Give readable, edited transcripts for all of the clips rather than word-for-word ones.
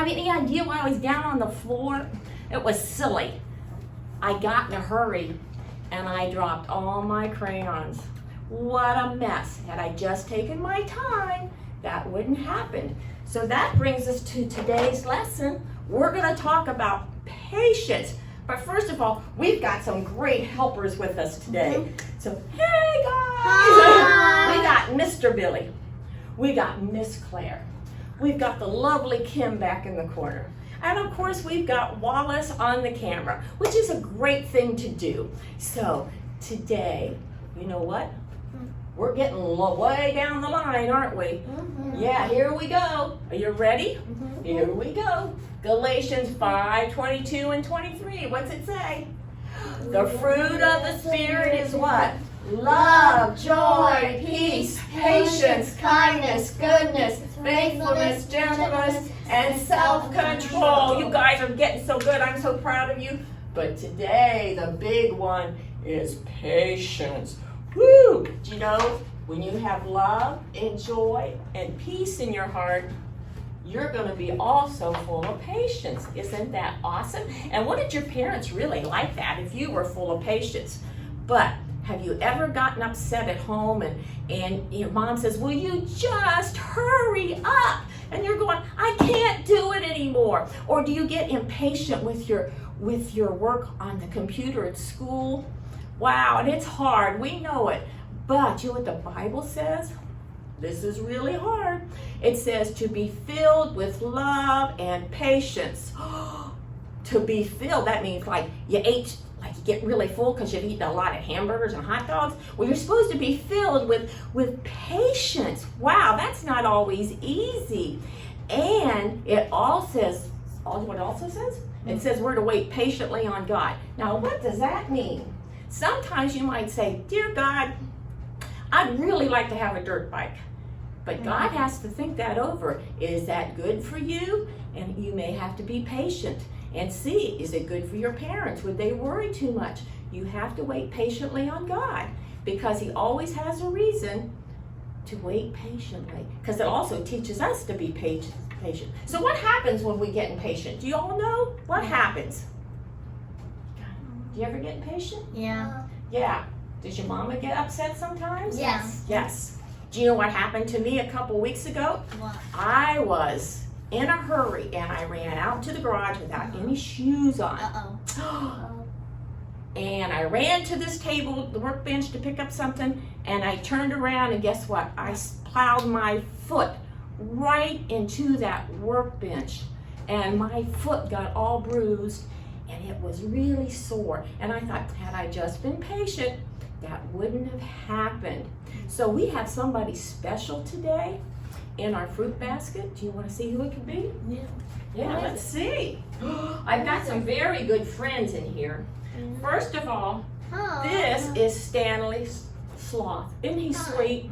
have any idea why I was down on the floor? It was silly. I got in a hurry and I dropped all my crayons. What a mess. Had I just taken my time, that wouldn't happen. So that brings us to today's lesson. We're going to talk about patience. But first of all, we've got some great helpers with us today. So, hey guys! Hi. We got Mr. Billy. We got Miss Claire. We've got the lovely Kim back in the corner. And of course, we've got Wallace on the camera, which is a great thing to do. So today, you know what? We're getting way down the line, aren't we? Yeah, here we go. Are you ready? Here we go. Galatians 5:22 and 23. What's it say? The fruit of the Spirit is what? Love, joy, peace, patience, kindness, goodness, faithfulness, gentleness, and self-control. You guys are getting so good. I'm so proud of you. But today, the big one is patience. Woo! Do you know, when you have love and joy and peace in your heart, you're going to be also full of patience. Isn't that awesome? And wouldn't your parents really like that if you were full of patience? But have you ever gotten upset at home and your mom says, will you just hurry up? And you're going, I can't do it anymore. Or do you get impatient with your work on the computer at school? Wow, and it's hard, we know it. But you know what the Bible says? This is really hard. It says to be filled with love and patience. To be filled, that means like you ate, like you get really full because you've eaten a lot of hamburgers and hot dogs. Well, you're supposed to be filled with patience. Wow, that's not always easy. And it all says, what it also says? It says we're to wait patiently on God. Now, what does that mean? Sometimes you might say, dear God, I'd really like to have a dirt bike. But God has to think that over. Is that good for you? And you may have to be patient and see, is it good for your parents? Would they worry too much? You have to wait patiently on God because He always has a reason to wait patiently. Because it also teaches us to be patient. So what happens when we get impatient? Do you all know what happens? Do you ever get impatient? Yeah. Yeah. Does your mama get upset sometimes? Yes. Yes. Do you know what happened to me a couple weeks ago? What? I was in a hurry and I ran out to the garage without any shoes on. And I ran to this table, the workbench, to pick up something, and I turned around and guess what? I plowed my foot right into that workbench and my foot got all bruised and it was really sore. And I thought, had I just been patient, that wouldn't have happened. So we have somebody special today in our fruit basket. Do you want to see who it could be? Yeah, let's see. I've got some very good friends in here. First of all, this is Stanley Sloth. Isn't he sweet?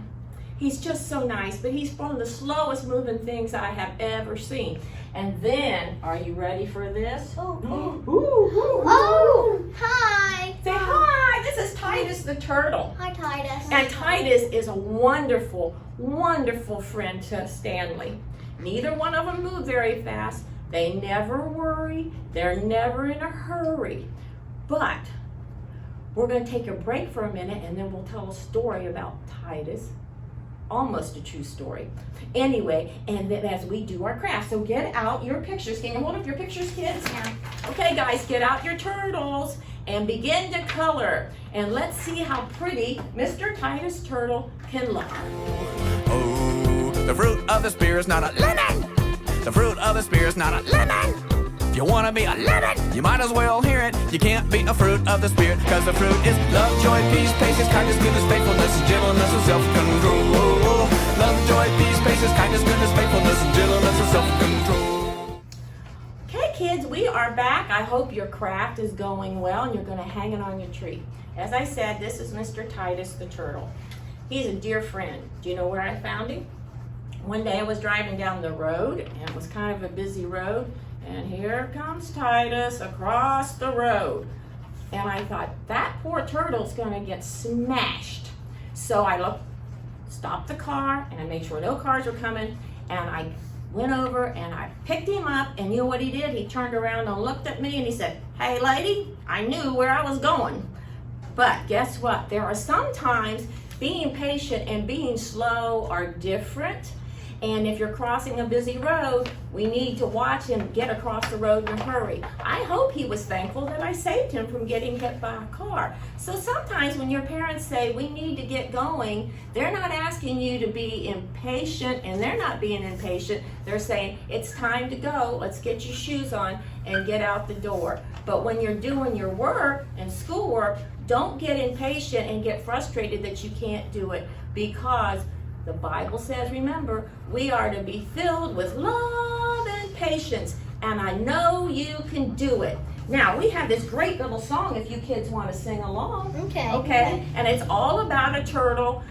He's just so nice, but he's one of the slowest moving things I have ever seen. And then, are you ready for this? Hi. Say hi, this is Titus the turtle. Hi, Titus. And Titus is a wonderful, wonderful friend to Stanley. Neither one of them move very fast. They never worry. They're never in a hurry. But we're going to take a break for a minute and then we'll tell a story about Titus. Almost a true story. Anyway, and then as we do our craft, so get out your pictures. Can you hold up your pictures, kids? Yeah. Okay, guys, get out your turtles and begin to color. And let's see how pretty Mr. Titus Turtle can look. Oh, the fruit of the Spirit's not a lemon. The fruit of the Spirit's not a lemon. If you want to be a lemon, you might as well hear it. You can't be a fruit of the Spirit, because the fruit is love, joy, peace, patience, kindness, goodness, faithfulness, gentleness, and self-control. Love, joy, peace, patience, kindness, goodness, faithfulness, gentleness, and self-control. Okay, kids, we are back. I hope your craft is going well and you're going to hang it on your tree. As I said, this is Mr. Titus the Turtle. He's a dear friend. Do you know where I found him? One day I was driving down the road, and it was kind of a busy road, and here comes Titus across the road. And I thought, that poor turtle's gonna get smashed. So I stopped the car, and I made sure no cars were coming, and I went over and I picked him up, and you know what he did? He turned around and looked at me and he said, "Hey lady, I knew where I was going." But guess what? There are sometimes being patient and being slow are different. And if you're crossing a busy road, we need to watch him get across the road in a hurry. I hope he was thankful that I saved him from getting hit by a car. So sometimes when your parents say we need to get going, they're not asking you to be impatient, and they're not being impatient. They're saying it's time to go, let's get your shoes on and get out the door. But when you're doing your work and schoolwork, don't get impatient and get frustrated that you can't do it, because the Bible says, remember, we are to be filled with love and patience, and I know you can do it. Now, we have this great little song if you kids want to sing along. Okay? And it's all about a turtle,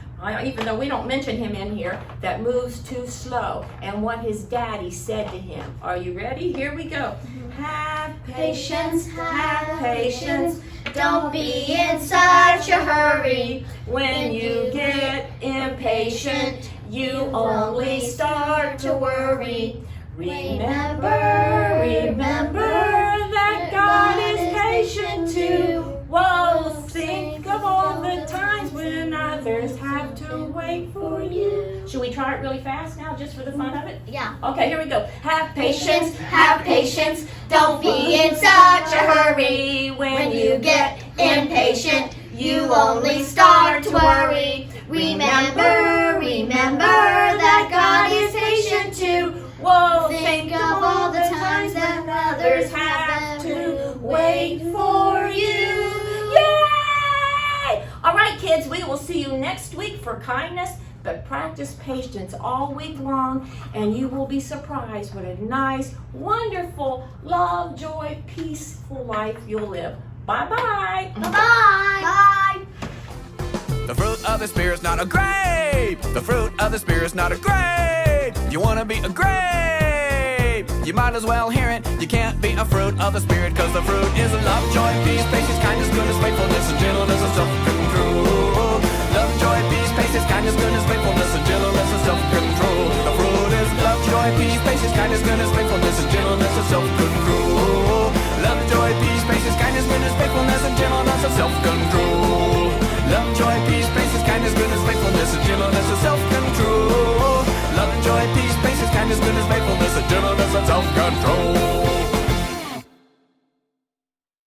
even though we don't mention him in here, that moves too slow, and what his daddy said to him. Are you ready? Here we go. Have patience, have patience. Don't be in such a hurry. When you get impatient, you only start to worry. Remember, remember that God is patient too. Whoa, think of all the times when others have to wait for you. Should we try it really fast now, just for the fun of it? Yeah. Okay, here we go. Have Patience, have patience. Don't be in such a hurry. When you get impatient, you only start to worry. Remember, remember that God is patient too. Whoa, Think of all the times that others have to wait for you. Yay! All right, kids, we will see you next week for kindness, but practice patience all week long, and you will be surprised what a nice, wonderful, love, joy, peaceful life you'll live. Bye-bye. Bye-bye. Bye. The fruit of the Spirit's not a grape. The fruit of the Spirit's not a grape. You wanna be a grape, you might as well hear it. You can't be a fruit of the Spirit, cause the fruit is love, joy, peace, patience, kindness, goodness, faithfulness, and gentleness, and self-control. Love, joy, peace, patience, kindness, goodness, faithfulness, and gentleness, and self-control. The fruit is love, joy, peace, patience, kindness, goodness, faithfulness, and gentleness, and self-control. Love, joy, peace, patience, kindness, goodness, faithfulness, and gentleness, and self-control. Love, joy, peace, patience, kindness, goodness, faithfulness, and gentleness, and self-control. Love, joy, peace, patience, kindness, goodness, faithfulness, and gentleness, and self-control.